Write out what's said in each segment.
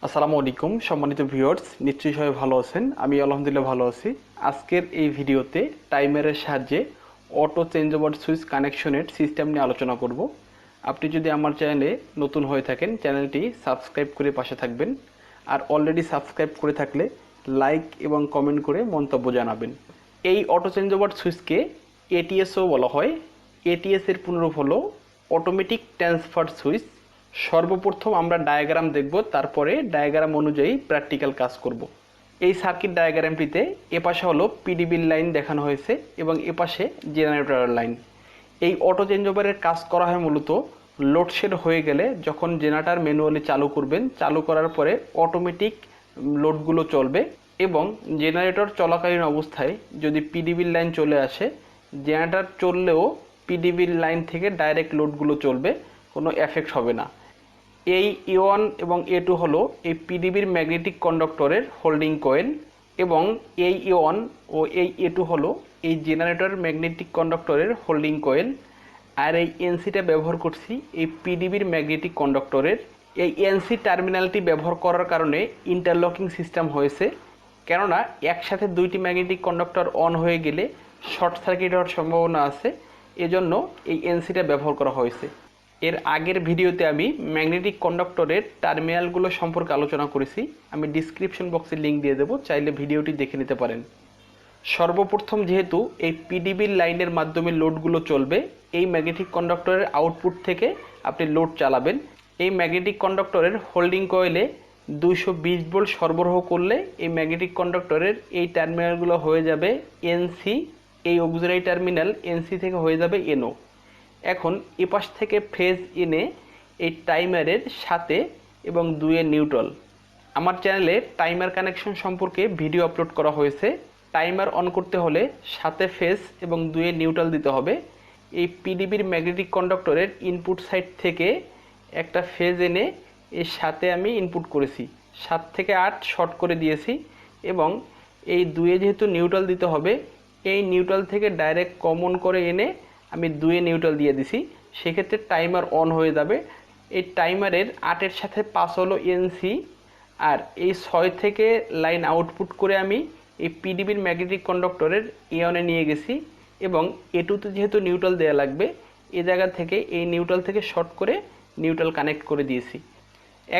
আসসালামু আলাইকুম সম্মানিত ভিউয়ার্স, নিশ্চয়ই সবাই ভালো আছেন। আমি আলহামদুলিল্লাহ ভালো আছি। আজকের এই ভিডিওতে টাইমারের সাহায্যে অটো চেঞ্জ ওভার সুইচ কানেকশনের সিস্টেম নিয়ে আলোচনা করব। আপনি যদি আমার চ্যানেলে নতুন হয়ে থাকেন, চ্যানেলটি সাবস্ক্রাইব করে পাশে থাকবেন। আর অলরেডি সাবস্ক্রাইব করে থাকলে লাইক এবং কমেন্ট করে মন্তব্য জানাবেন। এই অটো চেঞ্জ ওভার সুইচকে এটিএসও বলা হয়। এটিএস এর পুনরূপ হলো অটোমেটিক ট্রান্সফার সুইচ। সর্বপ্রথম আমরা ডায়াগ্রাম দেখব, তারপরে ডায়াগ্রাম অনুযায়ী প্র্যাকটিক্যাল কাজ করব। এই সার্কিট ডায়াগ্রামটিতে এপাশে হলো পিডিবির লাইন দেখানো হয়েছে এবং এপাশে জেনারেটরের লাইন। এই অটো চেঞ্জ ওভারের কাজ করা হয় মূলত লোডশেড হয়ে গেলে যখন জেনারেটর ম্যানুয়ালি চালু করবেন, চালু করার পরে অটোমেটিক লোডগুলো চলবে এবং জেনারেটর চলাকালীন অবস্থায় যদি পিডিবির লাইন চলে আসে, জেনারেটর চললেও পিডিবির লাইন থেকে ডাইরেক্ট লোডগুলো চলবে, কোনো এফেক্ট হবে না। এই E1 এবং A2 হলো এই পিডিবির ম্যাগনেটিক কন্ডাক্টরের হোল্ডিং কয়েল এবং এই E1 ও এই A2 হলো এই জেনারেটর ম্যাগনেটিক কন্ডাক্টরের হোল্ডিং কয়েল। আর এই এনসিটা ব্যবহার করছি এই পিডিবির ম্যাগনেটিক কন্ডাক্টরের। এই এনসি টার্মিনালটি ব্যবহার করার কারণে ইন্টারলকিং সিস্টেম হয়েছে, কেননা একসাথে দুইটি ম্যাগনেটিক কন্ডাক্টর অন হয়ে গেলে শর্ট সার্কিট হওয়ার সম্ভাবনা আছে, এজন্য এই এনসিটা ব্যবহার করা হয়েছে। এর আগের ভিডিওতে আমি ম্যাগনেটিক কন্ডাক্টরের টার্মিনালগুলো সম্পর্কে আলোচনা করেছি। আমি ডিসক্রিপশন বক্সে লিঙ্ক দিয়ে দেবো, চাইলে ভিডিওটি দেখে নিতে পারেন। সর্বপ্রথম যেহেতু এই পিডিবির লাইনের মাধ্যমে লোডগুলো চলবে, এই ম্যাগনেটিক কন্ডাক্টরের আউটপুট থেকে আপনি লোড চালাবেন। এই ম্যাগনেটিক কন্ডাক্টরের হোল্ডিং কয়েলে 220 ভোল্ট সরবরাহ করলে এই ম্যাগনেটিক কন্ডাক্টরের এই টার্মিনালগুলো হয়ে যাবে এনসি, এই অক্সিলারি টার্মিনাল এনসি থেকে হয়ে যাবে এনও। এখন এপাশ থেকে ফেজ এনে এই টাইমারের সাথে এবং 2 নিউট্রাল। আমার চ্যানেলে টাইমার কানেকশন সম্পর্কে ভিডিও আপলোড করা হয়েছে। টাইমার অন করতে হলে সাথে ফেজ এবং 2 নিউট্রাল দিতে হবে। এই পিডিবির ম্যাগনেটিক কন্ডাক্টরের ইনপুট সাইড থেকে একটা ফেজ এনে এর সাথে আমি ইনপুট করেছি, 7 থেকে 8 শর্ট করে দিয়েছি এবং এই 2 যেহেতু নিউট্রাল দিতে হবে, এই নিউট্রাল থেকে ডাইরেক্ট কমন করে এনে আমি 2 নিউট্রাল দিয়ে দিছি, সেক্ষেত্রে টাইমার অন হয়ে যাবে। এই টাইমারের 8-এর সাথে 5 হলো এনসি, আর এই 6 থেকে লাইন আউটপুট করে আমি এই পিডিবির ম্যাগনেটিক কন্ডাক্টরের E1-এ নিয়ে গেছি এবং A2-তে যেহেতু নিউট্রাল দেওয়া লাগবে, এই জায়গা থেকে এই নিউট্রাল থেকে শর্ট করে নিউট্রাল কানেক্ট করে দিয়েছি।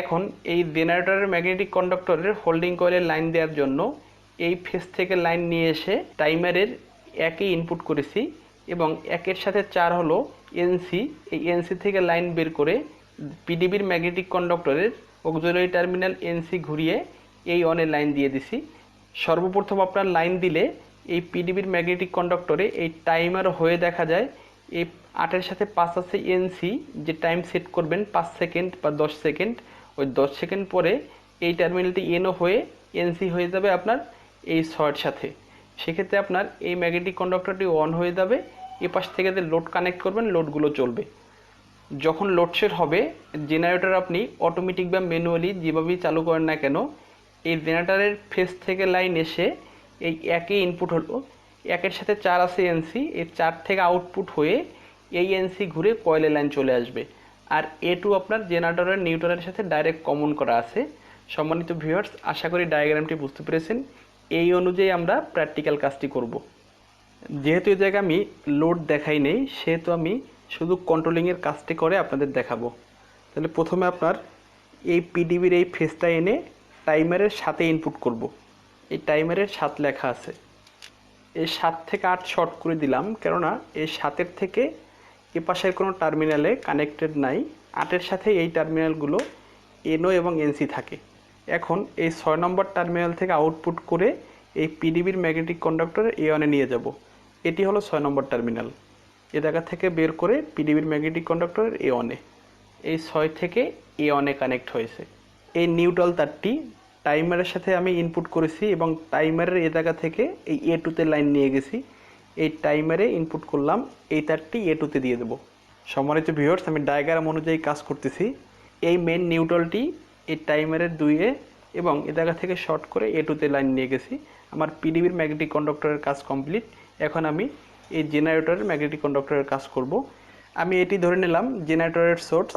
এখন এই জেনারেটরের ম্যাগনেটিক কন্ডাক্টরের হোল্ডিং কয়েলের লাইন দেওয়ার জন্য এই ফেজ থেকে লাইন নিয়ে এসে টাইমারের 1-এ ইনপুট করেছি এবং 1-এর সাথে 4 হলো এনসি, এই এনসি থেকে লাইন বের করে পিডিবির ম্যাগনেটিক কন্ডাক্টরের অক্সিলারি টার্মিনাল এনসি ঘুরিয়ে এই অনের লাইন দিয়ে দিছি। সর্বপ্রথম আপনার লাইন দিলে এই পিডিবির ম্যাগনেটিক কন্ডাক্টরে এই টাইমার হয়ে দেখা যায় এই 8-এর সাথে 5 আছে এনসি, যে টাইম সেট করবেন 5 সেকেন্ড বা 10 সেকেন্ড, ওই 10 সেকেন্ড পরে এই টার্মিনালটি এনও হয়ে এনসি হয়ে যাবে আপনার এই 6-এর সাথে। সেক্ষেত্রে আপনার এই ম্যাগনেটিক কন্ডাক্টরটি অন হয়ে যাবে। এপাশ থেকে যে লোড কানেক্ট করবেন, লোডগুলো চলবে। যখন লোডশেড হবে, জেনারেটর আপনি অটোমেটিক বা ম্যানুয়ালি যেভাবেই চালু করেন না কেন, এই জেনারেটরের ফেজ থেকে লাইন এসে এই 1-এ ইনপুট হলো, 1-এর সাথে 4 আছে এনসি, এই 4 থেকে আউটপুট হয়ে এই এনসি ঘুরে কয়েলে লাইন চলে আসবে। আর A2 আপনার জেনারেটরের নিউট্রালের সাথে ডাইরেক্ট কমন করা আছে। সম্মানিত ভিউয়ার্স, আশা করি ডায়াগ্রামটি বুঝতে পেরেছেন। এই অনুযায়ী আমরা প্র্যাকটিক্যাল কাজটি করব। যেহেতু এই জায়গায় আমি লোড দেখাই নেই, সেহেতু আমি শুধু কন্ট্রোলিংয়ের কাজটি করে আপনাদের দেখাবো। তাহলে প্রথমে আপনার এই পিডিবির এই ফেজটা এনে টাইমারের সাথে ইনপুট করব। এই টাইমারের 7 লেখা আছে, এই 7 থেকে 8 শর্ট করে দিলাম, কেননা এই 7-এর থেকে এ পাশের কোনো টার্মিনালে কানেক্টেড নাই। 8-এর সাথে এই টার্মিনালগুলো এনও এবং এনসি থাকে। এখন এই 6 নম্বর টার্মিনাল থেকে আউটপুট করে এই পিডিবির ম্যাগনেটিক কন্ডাক্টরের E1-এ নিয়ে যাব। এটি হলো 6 নম্বর টার্মিনাল। এ জায়গা থেকে বের করে পিডিবির ম্যাগনেটিক কন্ডাক্টরের E1-এ, এই 6 থেকে E1-এ কানেক্ট হয়েছে। এই নিউট্রাল তারটি টাইমারের সাথে আমি ইনপুট করেছি এবং টাইমারের এ জায়গা থেকে এই A2-তে লাইন নিয়ে গেছি। এই টাইমারে ইনপুট করলাম, এই তারটি A2-তে দিয়ে দেবো। সম্মানিত ভিউয়ার্স, আমি ডায়াগ্রাম অনুযায়ী কাজ করতেছি। এই মেন নিউট্রালটি এই টাইমারের 2-এ এবং এ জায়গা থেকে শর্ট করে A2-তে লাইন নিয়ে গেছি। আমার পিডিবির ম্যাগনেটিক কন্ডাক্টরের কাজ কমপ্লিট। এখন আমি এই জেনারেটরের ম্যাগনেটিক কন্ডাক্টরের কাজ করব। আমি এটি ধরে নিলাম জেনারেটরের সোর্স,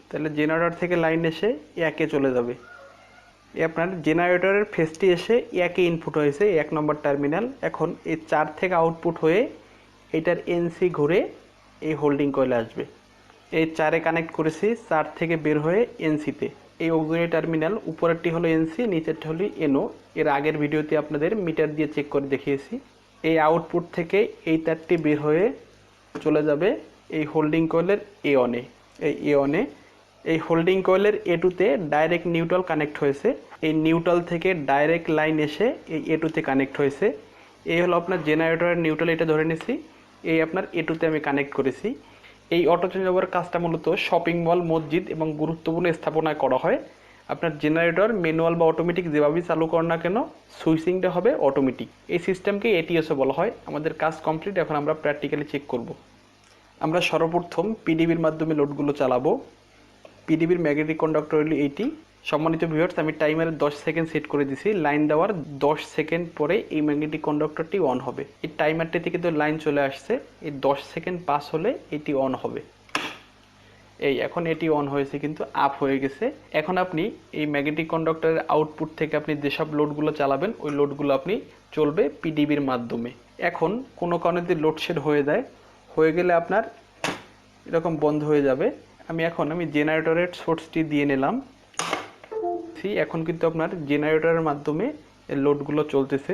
তাহলে জেনারেটর থেকে লাইন এসে 1-এ চলে যাবে। আপনার জেনারেটরের ফেজটি এসে একই ইনপুট হয়েছে 1 নম্বর টার্মিনাল। এখন এই 4 থেকে আউটপুট হয়ে এটার এনসি ঘুরে এই হোল্ডিং কয়েলে আসবে। এই 4-এ কানেক্ট করেছি, 4 থেকে বের হয়ে এনসিতে। এই অক্সিলারি টার্মিনাল উপরেরটি হলো এনসি, নিচেরটি হলো এনও। এর আগের ভিডিওতে আপনাদের মিটার দিয়ে চেক করে দেখিয়েছি। এই আউটপুট থেকে এই তারটি বের হয়ে চলে যাবে এই হোল্ডিং কয়েলের এ অনে। এই এ অনে এই হোল্ডিং কয়েলের এ টুতে ডাইরেক্ট নিউট্রাল কানেক্ট হয়েছে। এই নিউট্রাল থেকে ডাইরেক্ট লাইন এসে এই এ টুতে কানেক্ট হয়েছে। এই হলো আপনার জেনারেটরের নিউট্রাল, এটা ধরে নিছি। এই আপনার এ টুতে আমি কানেক্ট করেছি। এই অটো চেঞ্জ ওভার কাজটা মূলত শপিং মল, মসজিদ এবং গুরুত্বপূর্ণ স্থাপনায় করা হয়। আপনার জেনারেটর ম্যানুয়াল বা অটোমেটিক যেভাবেই চালু করেন না কেন, সুইচিংটা হবে অটোমেটিক। এই সিস্টেমকে এটিএসও বলা হয়। আমাদের কাজ কমপ্লিট, এখন আমরা প্র্যাকটিক্যালি চেক করব। আমরা সর্বপ্রথম পিডিবির মাধ্যমে লোডগুলো চালাবো। পিডিবির ম্যাগনেটিক কন্ডাক্টর হলো এইটি। সম্মানিত ভিউয়ার্স, আমি টাইমারে 10 সেকেন্ড সেট করে দিছি। লাইন দেওয়ার 10 সেকেন্ড পরে এই ম্যাগনেটিক কন্ডাক্টরটি অন হবে। এই টাইমারটি থেকে তো লাইন চলে আসছে, এই 10 সেকেন্ড পাস হলে এটি অন হবে। এই এখন এটি অন হয়েছে, কিন্তু আপ হয়ে গেছে। এখন আপনি এই ম্যাগনেটিক কন্ডাক্টরের আউটপুট থেকে আপনি যেসব লোডগুলো চালাবেন, ওই লোডগুলো আপনি চলবে পিডিবির মাধ্যমে। এখন কোনো কারণে যদি লোডশেড হয়ে গেলে আপনার এরকম বন্ধ হয়ে যাবে। আমি জেনারেটরের সোর্সটি দিয়ে নিলাম। এখন কিন্তু আপনার জেনারেটরের মাধ্যমে লোডগুলো চলতেছে।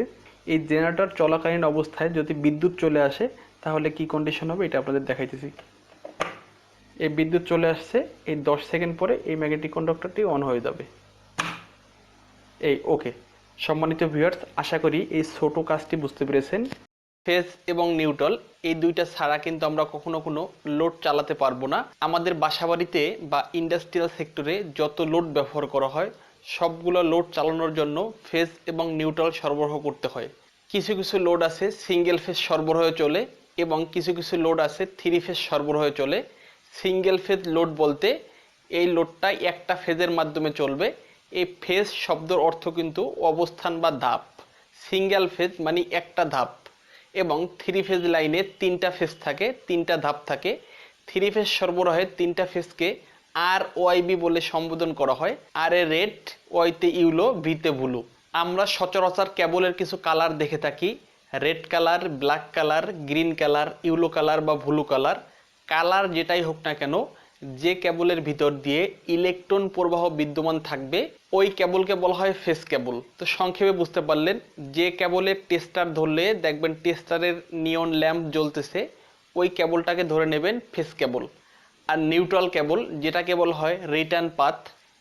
এই জেনারেটর চলাকালীন অবস্থায় যদি বিদ্যুৎ চলে আসে তাহলে কি কন্ডিশন হবে এটা আপনাদের দেখাইতেছি। এই বিদ্যুৎ চলে আসছে, এই 10 সেকেন্ড পরে এই ম্যাগনেটিক কন্ডাক্টরটি অন হয়ে যাবে। এই ওকে। সম্মানিত ভিউয়ার্স, আশা করি এই ছোট কাজটি বুঝতে পেরেছেন। ফেজ এবং নিউট্রাল এই দুইটা ছাড়া কিন্তু আমরা কখনো কোনো লোড চালাতে পারবো না। আমাদের বাসাবাড়িতে বা ইন্ডাস্ট্রিয়াল সেক্টরে যত লোড ব্যবহার করা হয়, সবগুলো লোড চালানোর জন্য ফেজ এবং নিউট্রাল সরবরাহ করতে হয়। কিছু কিছু লোড আছে সিঙ্গেল ফেজ সরবরাহে চলে এবং কিছু কিছু লোড আছে 3 ফেজ সরবরাহে চলে। সিঙ্গেল ফেজ লোড বলতে এই লোডটা একটা ফেজের মাধ্যমে চলবে। এই ফেজ শব্দের অর্থ কিন্তু অবস্থান বা ধাপ। সিঙ্গেল ফেজ মানে একটা ধাপ, এবং 3 ফেজ লাইনে 3টা ফেজ থাকে, 3টা ধাপ থাকে। 3 ফেজ সরবরাহে 3টা ফেজকে আর ওয়াইবি বলে সম্বোধন করা হয়। আর এ রেড, ওয়াইতে ইউলো, ভিতে ব্লু। আমরা সচরাচর কেবলের কিছু কালার দেখে থাকি, red colour, black colour, green colour, yellow colour বা ব্লু কালার। কালার যেটাই হোক না কেন, যে কেবলের ভিতর দিয়ে ইলেকট্রন প্রবাহ বিদ্যমান থাকবে ওই কেবলকে বলা হয় ফেজ কেবল। তো সংক্ষেপে বুঝতে পারলেন, যে কেবলের টেস্টার ধরলে দেখবেন টেস্টারের নিয়ন ল্যাম্প জ্বলতেছে, ওই কেবলটাকে ধরে নেবেন ফেজ কেবল। আর নিউট্রাল কেবল, যেটাকে বলা হয় রিটার্ন পাথ।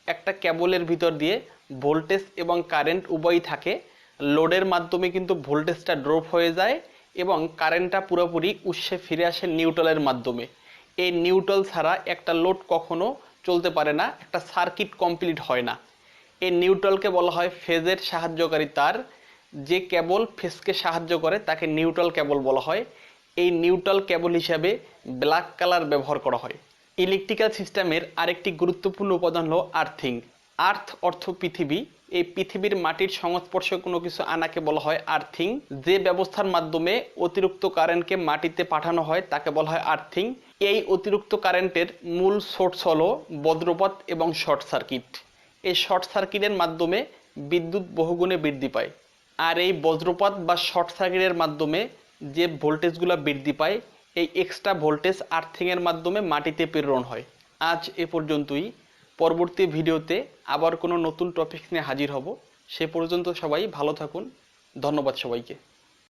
একটা কেবলের ভিতর দিয়ে ভোল্টেজ এবং কারেন্ট উভয়ই থাকে। লোডের মাধ্যমে কিন্তু ভোল্টেজটা ড্রপ হয়ে যায় এবং কারেন্টটা পুরোপুরি উৎসে ফিরে আসে নিউট্রালের মাধ্যমে। এই নিউট্রাল ছাড়া একটা লোড কখনো চলতে পারে না, একটা সার্কিট কমপ্লিট হয় না। এই নিউট্রালকে বলা হয় ফেজের সাহায্যকারী তার। যে কেবল ফেজকে সাহায্য করে তাকে নিউট্রাল কেবল বলা হয়। এই নিউট্রাল কেবল হিসাবে ব্ল্যাক কালার ব্যবহার করা হয়। ইলেকট্রিক্যাল সিস্টেমের আরেকটি গুরুত্বপূর্ণ উপাদান হলো আর্থিং। আর্থ অর্থ পৃথিবী। এই পৃথিবীর মাটির সংস্পর্শে কোনো কিছু আনাকে বলা হয় আর্থিং। যে ব্যবস্থার মাধ্যমে অতিরিক্ত কারেন্টকে মাটিতে পাঠানো হয় তাকে বলা হয় আর্থিং। এই অতিরিক্ত কারেন্টের মূল সোর্স হলো বজ্রপাত এবং শর্ট সার্কিট। এই শর্ট সার্কিটের মাধ্যমে বিদ্যুৎ বহুগুণে বৃদ্ধি পায়। আর এই বজ্রপাত বা শর্ট সার্কিটের মাধ্যমে যে ভোল্টেজগুলো বৃদ্ধি পায়, এই এক্সট্রা ভোল্টেজ আর্থিংয়ের মাধ্যমে মাটিতে প্রেরণ হয়। আজ এ পর্যন্তই। পরবর্তী ভিডিওতে আবার কোনো নতুন টপিক নিয়ে হাজির হব। সে পর্যন্ত সবাই ভালো থাকুন। ধন্যবাদ সবাইকে।